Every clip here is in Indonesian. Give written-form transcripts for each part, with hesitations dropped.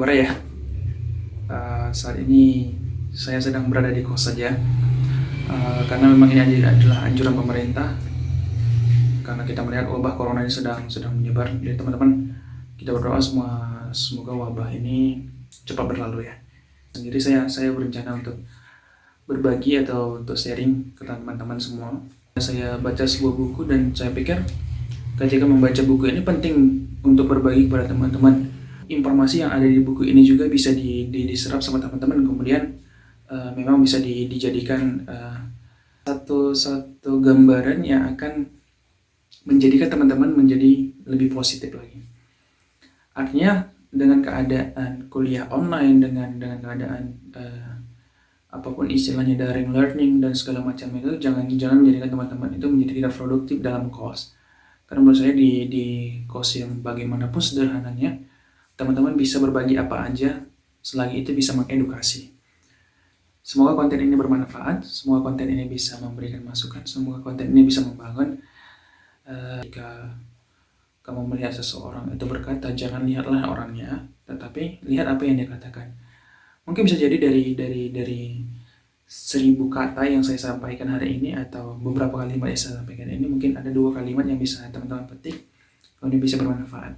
kabar ya? Saat ini saya sedang berada di kos saja, karena memang ini adalah anjuran pemerintah. Karena kita melihat wabah corona ini sedang menyebar. Jadi teman-teman, kita berdoa semoga wabah ini cepat berlalu ya. Sendiri saya berencana untuk berbagi atau untuk sharing ke teman-teman semua. Saya baca sebuah buku dan saya pikir ketika membaca buku ini penting untuk berbagi kepada teman-teman. Informasi yang ada di buku ini juga bisa diserap sama teman-teman, kemudian memang bisa dijadikan satu gambaran yang akan menjadikan teman-teman menjadi lebih positif lagi. Artinya dengan keadaan kuliah online, dengan keadaan apapun istilahnya daring learning dan segala macam itu, jangan menjadikan teman-teman itu menjadi tidak produktif dalam kos. Karena menurut saya di kos yang bagaimanapun sederhananya, teman-teman bisa berbagi apa aja selagi itu bisa mengedukasi. Semoga konten ini bermanfaat, semoga konten ini bisa memberikan masukan, semoga konten ini bisa membangun. Jika kamu melihat seseorang itu berkata, jangan lihatlah orangnya, tetapi lihat apa yang dia katakan. Mungkin bisa jadi dari 1000 kata yang saya sampaikan hari ini atau beberapa kalimat yang saya sampaikan ini, mungkin ada 2 kalimat yang bisa teman-teman petik, kemudian bisa bermanfaat.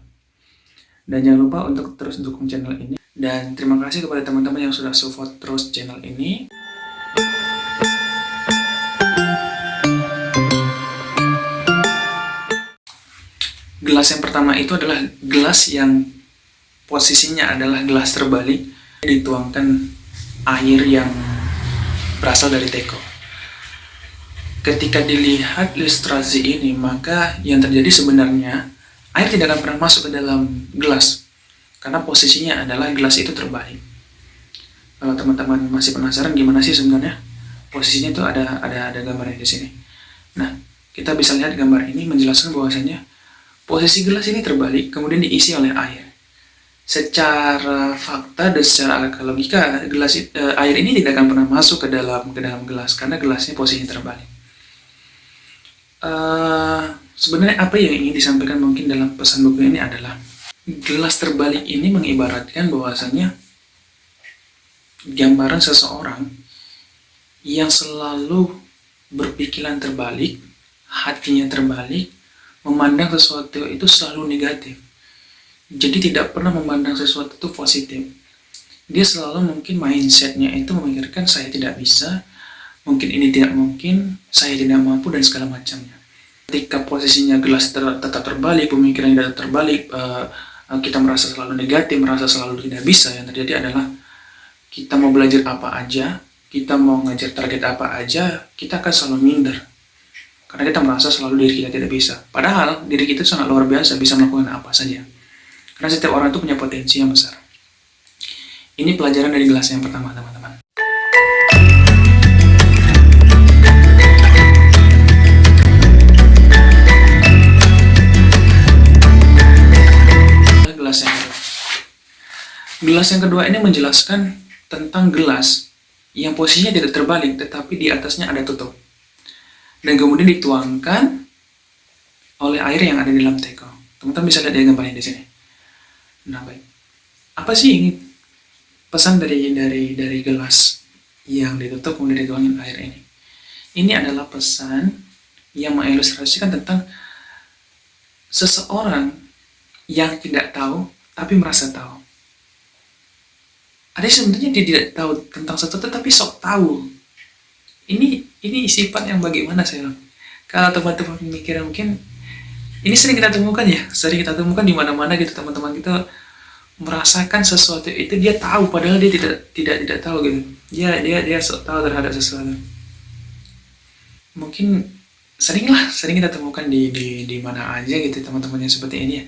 Dan jangan lupa untuk terus dukung channel ini. Dan terima kasih kepada teman-teman yang sudah support terus channel ini. Gelas yang pertama itu adalah gelas yang posisinya adalah gelas terbalik. Dituangkan air yang berasal dari teko. Ketika dilihat ilustrasi ini, maka yang terjadi sebenarnya air tidak akan pernah masuk ke dalam gelas karena posisinya adalah gelas itu terbalik. Kalau teman-teman masih penasaran gimana sih sebenarnya posisinya, itu ada gambarnya di sini. Nah, kita bisa lihat gambar ini menjelaskan bahwasanya posisi gelas ini terbalik kemudian diisi oleh air. Secara fakta dan secara logika, air ini tidak akan pernah masuk ke dalam gelas karena gelasnya posisinya terbalik. Sebenarnya apa yang ingin disampaikan mungkin dalam pesan buku ini adalah gelas terbalik ini mengibaratkan bahwasanya gambaran seseorang yang selalu berpikiran terbalik, hatinya terbalik, memandang sesuatu itu selalu negatif. Jadi tidak pernah memandang sesuatu itu positif. Dia selalu mungkin mindsetnya itu memikirkan saya tidak bisa, mungkin ini tidak mungkin, saya tidak mampu dan segala macamnya. Ketika posisinya gelas tetap terbalik, pemikiran tidak terbalik, kita merasa selalu negatif, merasa selalu tidak bisa. Yang terjadi adalah kita mau belajar apa aja, kita mau ngajar target apa aja, kita akan selalu minder. Karena kita merasa selalu diri kita tidak bisa. Padahal diri kita sangat luar biasa, bisa melakukan apa saja. Karena setiap orang itu punya potensi yang besar. Ini pelajaran dari gelas yang pertama, teman-teman. Gelas yang kedua ini menjelaskan tentang gelas yang posisinya tidak terbalik, tetapi di atasnya ada tutup. Dan kemudian dituangkan oleh air yang ada di dalam teko. Teman-teman bisa lihat di gambarnya di sini. Nah, baik. Apa sih ini pesan dari gelas yang ditutup kemudian dituangin air ini? Ini adalah pesan yang mengilustrasikan tentang seseorang yang tidak tahu tapi merasa tahu. Ada sebenarnya dia tidak tahu tentang sesuatu tapi sok tahu. Ini sifat yang bagaimana saya bilang. Kalau teman-teman mikir mungkin ini sering kita temukan ya, sering kita temukan di mana-mana gitu, teman-teman kita merasakan sesuatu itu dia tahu padahal dia tidak tahu gitu. Dia sok tahu terhadap sesuatu. Mungkin sering kita temukan di mana aja gitu teman-teman yang seperti ini ya.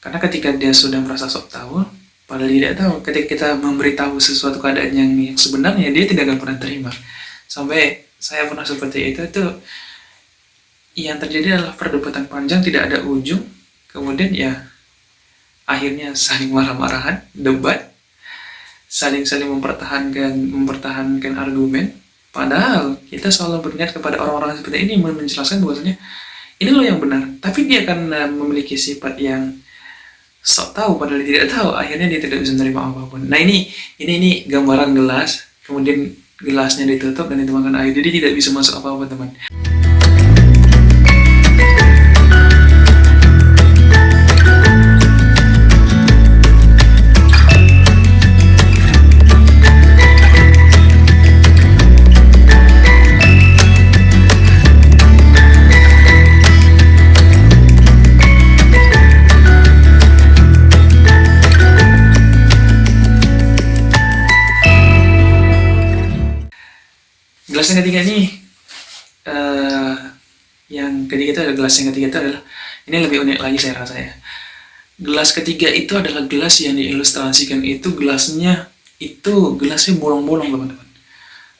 Karena ketika dia sudah merasa sok tahu, padahal dia tidak tahu, ketika kita memberitahu sesuatu keadaan yang sebenarnya dia tidak akan pernah terima. Sampai saya pernah seperti itu yang terjadi adalah perdebatan panjang tidak ada ujung, kemudian ya akhirnya saling marah-marahan, debat, saling mempertahankan argumen. Padahal kita selalu berniat kepada orang-orang seperti ini menjelaskan bahwasanya ini loh yang benar, tapi dia akan memiliki sifat yang sok tahu padahal dia tidak tahu, akhirnya dia tidak bisa menerima apapun. Nah, ini gambaran gelas, kemudian gelasnya ditutup dan dituangkan air, jadi tidak bisa masuk apa-apa, teman. Gelas yang ketiga nih, yang ketiga itu adalah gelas yang ketiga itu adalah, ini lebih unik lagi saya rasa ya. Gelas ketiga itu adalah gelas yang diilustrasikan itu gelasnya bolong-bolong, teman-teman.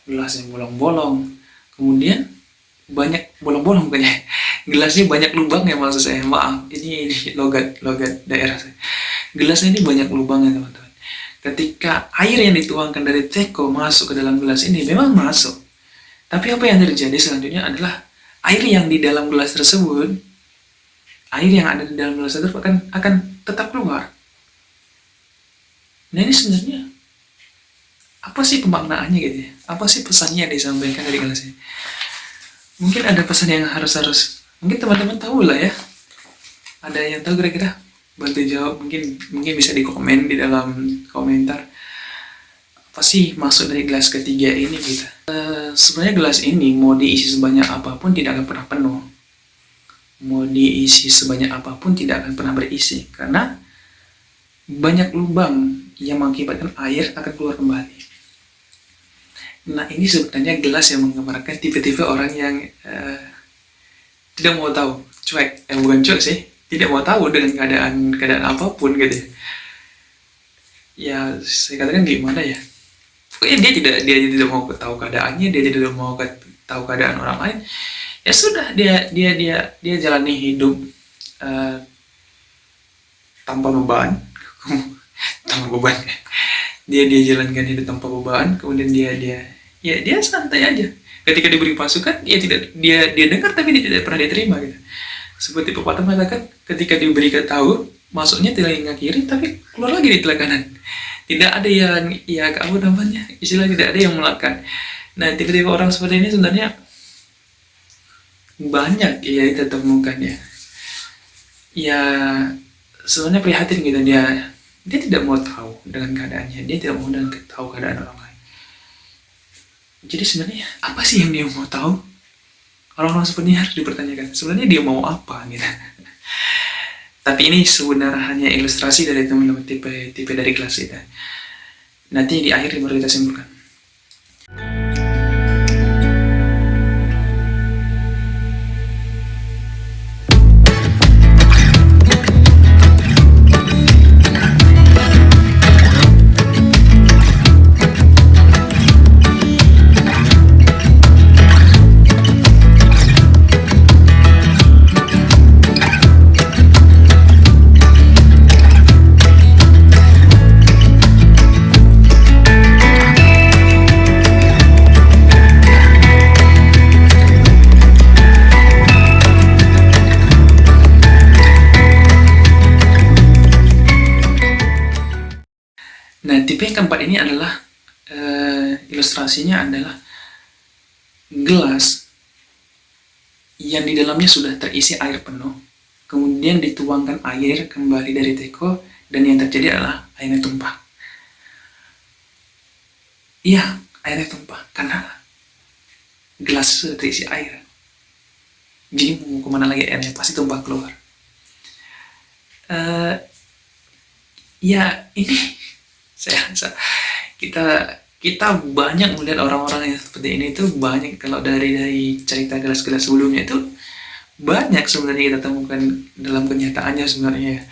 Gelasnya bolong-bolong, kemudian banyak bolong-bolong kayaknya. Gelasnya banyak lubangnya, maksud saya. Maaf, ini logat daerah saya. Gelasnya ini banyak lubangnya, teman-teman. Ketika air yang dituangkan dari teko masuk ke dalam gelas ini memang masuk. Tapi apa yang terjadi selanjutnya adalah air yang di dalam gelas tersebut, air yang ada di dalam gelas tersebut akan tetap keluar. Nah, ini sebenarnya apa sih pemaknaannya gitu ya? Apa sih pesannya yang disampaikan dari gelas ini? Mungkin ada pesan yang harus mungkin teman-teman tahu lah ya. Ada yang tahu kira-kira? Bantu jawab, mungkin bisa di komen di dalam komentar. Apa sih maksud dari gelas ketiga ini gitu? Sebenarnya gelas ini mau diisi sebanyak apapun tidak akan pernah penuh. Mau diisi sebanyak apapun tidak akan pernah berisi, karena banyak lubang yang mengakibatkan air akan keluar kembali. Nah, ini sebenarnya gelas yang menggambarkan tipe-tipe orang yang tidak mau tahu, cuek, bukan cuek sih, tidak mau tahu dengan keadaan apapun gitu ya. Ya, saya katakan gimana ya? Pokoknya dia tidak mau tahu keadaannya, dia tidak mau tahu keadaan orang lain. Ya sudah, dia jalani hidup tanpa beban. Tanpa beban. Dia jalankan hidup tanpa beban, kemudian dia santai aja. Ketika diberi masukan, dia dengar tapi dia tidak pernah diterima gitu. Seperti pepatah mengatakan, ketika diberi tahu, masuknya telinga kiri tapi keluar lagi di telinga kanan. Tidak ada yang istilah tidak ada yang melakukan. Nah, tiba-tiba orang seperti ini sebenarnya banyak ya kita temukan ya. Ya, sebenarnya prihatin gitu, dia tidak mau tahu dengan keadaannya, dia tidak mau tahu keadaan orang lain. Jadi sebenarnya apa sih yang dia mau tahu? Orang-orang seperti ini harus dipertanyakan, sebenarnya dia mau apa gitu. Tapi ini sebenarnya hanya ilustrasi dari teman-teman tipe dari kelas kita. Nanti di akhir baru kita simpulkan. Nah, tipe yang keempat ini adalah ilustrasinya adalah gelas yang di dalamnya sudah terisi air penuh, kemudian dituangkan air kembali dari teko, dan yang terjadi adalah airnya tumpah. Iya, airnya tumpah karena gelas sudah terisi air. Jadi mau kemana lagi airnya, pasti tumpah keluar. Ya ini saya rasa kita banyak melihat orang-orang yang seperti ini itu banyak. Kalau dari cerita gelas-gelas sebelumnya itu banyak sebenarnya kita temukan dalam kenyataannya sebenarnya.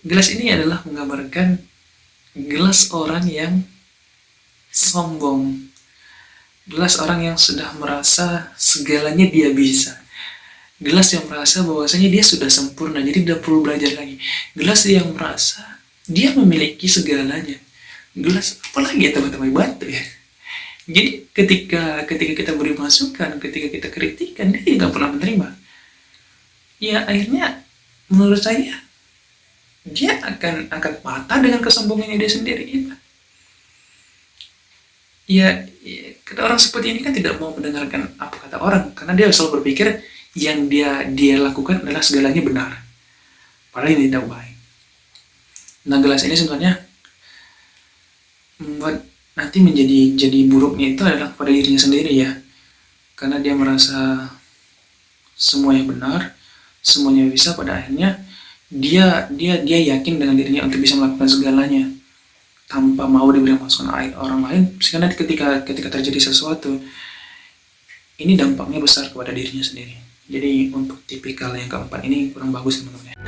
Gelas ini adalah menggambarkan gelas orang yang sombong, gelas orang yang sudah merasa segalanya dia bisa, gelas yang merasa bahwasanya dia sudah sempurna jadi tidak perlu belajar lagi, gelas yang merasa dia memiliki segalanya. Gelas apalagi ya teman-teman, batu ya. Jadi ketika kita beri masukan, ketika kita kritikan, dia nggak pernah menerima. Ya akhirnya menurut saya dia akan patah dengan kesombongannya dia sendiri. Ya, orang seperti ini kan tidak mau mendengarkan apa kata orang, karena dia selalu berpikir yang dia lakukan adalah segalanya benar, padahal ini tidak baik. Nah, gelas ini sebenarnya membuat nanti jadi buruknya itu adalah pada dirinya sendiri ya, karena dia merasa semuanya benar, semuanya bisa. Pada akhirnya dia yakin dengan dirinya untuk bisa melakukan segalanya tanpa mau diberi masukan orang lain, karena ketika terjadi sesuatu ini dampaknya besar kepada dirinya sendiri. Jadi untuk tipikal yang keempat ini kurang bagus teman-teman ya.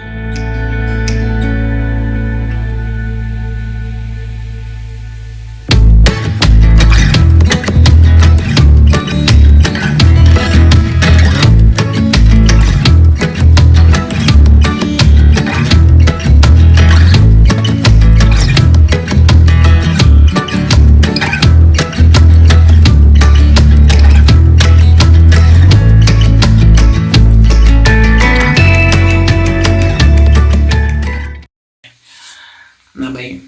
Nah baik,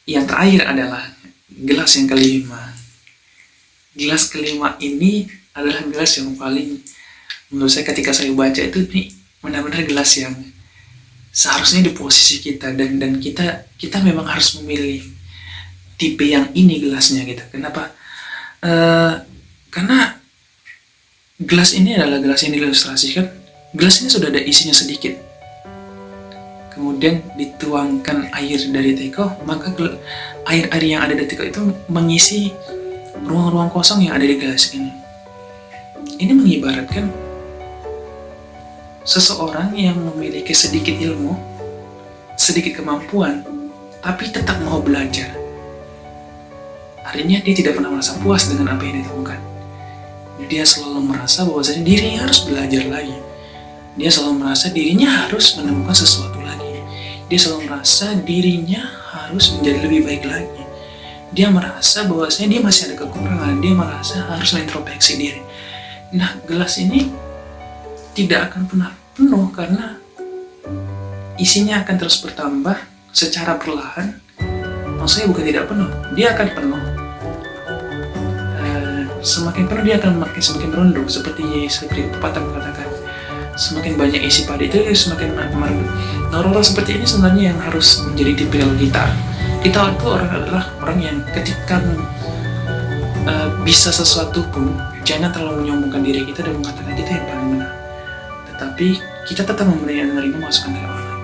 yang terakhir adalah gelas yang kelima. Gelas kelima ini adalah gelas yang paling, menurut saya ketika saya baca itu, ini benar-benar gelas yang seharusnya di posisi kita, dan kita memang harus memilih tipe yang ini gelasnya gitu. Kenapa? Karena gelas ini adalah gelas yang diilustrasikan. Gelas ini sudah ada isinya sedikit, kemudian dituangkan air dari teko, maka air yang ada di teko itu mengisi ruang-ruang kosong yang ada di gelas ini. Ini mengibaratkan seseorang yang memiliki sedikit ilmu, sedikit kemampuan, tapi tetap mau belajar. Artinya dia tidak pernah merasa puas dengan apa yang ditemukan. Dia selalu merasa bahwasanya dirinya harus belajar lagi. Dia selalu merasa dirinya harus menemukan sesuatu lagi. Dia selalu merasa dirinya harus menjadi lebih baik lagi. Dia merasa bahwasanya dia masih ada kekurangan. Dia merasa harus introspeksi diri. Nah, gelas ini tidak akan pernah penuh karena isinya akan terus bertambah secara perlahan. Maksudnya bukan tidak penuh, dia akan penuh. Semakin penuh dia akan semakin merunduk, seperti pepatah mengatakan, semakin banyak isi padi itu semakin merunduk. Nah, orang seperti ini sebenarnya yang harus menjadi tipikal kita. Kita itu adalah orang yang ketika bisa sesuatu pun jangan terlalu menyombongkan diri kita dan mengatakan kita yang paling benar, tetapi kita tetap menerima masukan dari orang lain.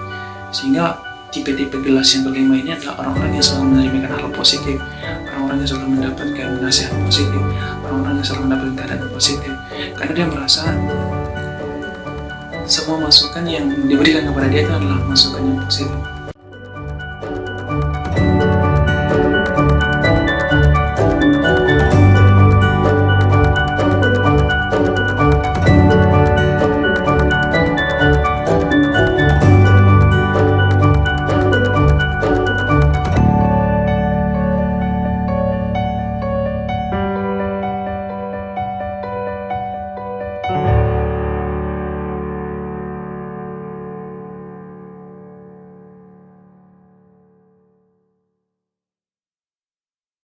Sehingga tipe-tipe gelas yang kelima ini adalah orang-orang yang selalu menerima hal positif, orang-orang yang selalu mendapatkan nasihat positif, orang-orang yang selalu mendapatkan keadaan positif, karena dia merasa semua masukan yang diberikan kepada dia itu adalah masukan yang positif.